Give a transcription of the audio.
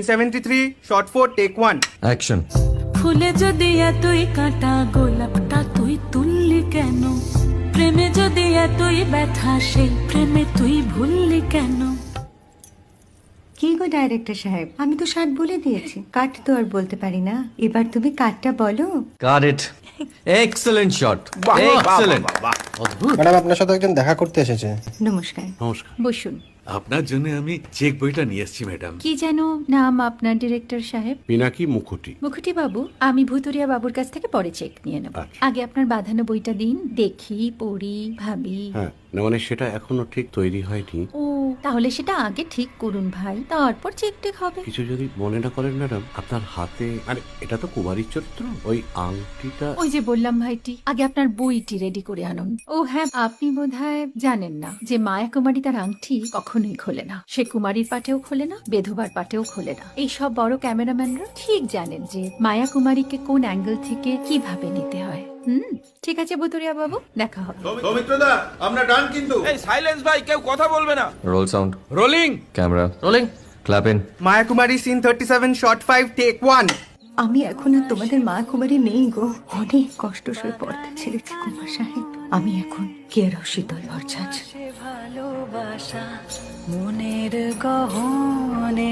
73 shot 4 take 1 action. ফুলে যদি এতই কাঁটা গোলাপটা তুই তুললি কেন? প্রেমে যদি এতই ব্যথা সেই প্রেমে তুই ভুললি কেন? কি গো ডাইরেক্টর সাহেব, আমি তো 60 বলে দিয়েছি, কাট তো আর বলতে পারি না, এবার তুমি কাটটা বলো। Got it. Excellent shot, excellent. Madam আপনার সাথে একজন দেখা করতে এসেছে। নমস্কার। নমস্কার। বসুন। আপনার জন্য আমি চেক বইটা নিয়ে এসেছি ম্যাডাম। কি যেন নাম আপনার ডিরেক্টর সাহেব? পিনাকি মুখোটি। মুখুটি বাবু, আমি ভুতুরিয়া বাবুর কাছ থেকে পরে চেক নিয়ে নেব। আচ্ছা। আগে আপনার বাঁধানো বইটা দিন, দেখি, পড়ি, ভাবি। হ্যাঁ, না মানে সেটা এখনো ঠিক তৈরি হয়নি। ও, তাহলে সেটা আগে ঠিক করুন ভাই, তারপর চেক টেক হবে। কিছু যদি মনে না করেন ম্যাডাম, আপনার হাতে, আরে এটা তো কুমারীর চরিত্র, ওই আংটিটা। ওই যে বললাম ভাইটি, আগে আপনার বইটি রেডি করে আনুন। ও হ্যাঁ, আপনি বোধহয় জানেন না যে মায়া কুমারী তার আংটি কখনোই খোলে না। সে কুমারীর পাটেও খোলে না, বেধবার পাটেও খোলে না। এই সব বড় ক্যামেরাম্যানরা ঠিক জানেন যে মায়া কুমারীকে কোন অ্যাঙ্গেল থেকে কিভাবে নিতে হয়। ঠিক আছে বুতুরিয়া বাবু, দেখা হবে। সৌমিত্রদা আমরা ডান কিন্তু। এই সাইলেন্স ভাই, কেউ কথা বলবে না। Roll sound, rolling. Camera rolling, clap in. Maya Kumari scene 37 shot 5 take 1 আমি এখন আর তোমাদের মা কুমারী নেই গো, অনেক কষ্ট সয়ে পড়তে ছেড়েছি কুমার সাহেব। আমি এখন কেরাও শীতল ভরছাছ। ভালোবাসা মনের গহনে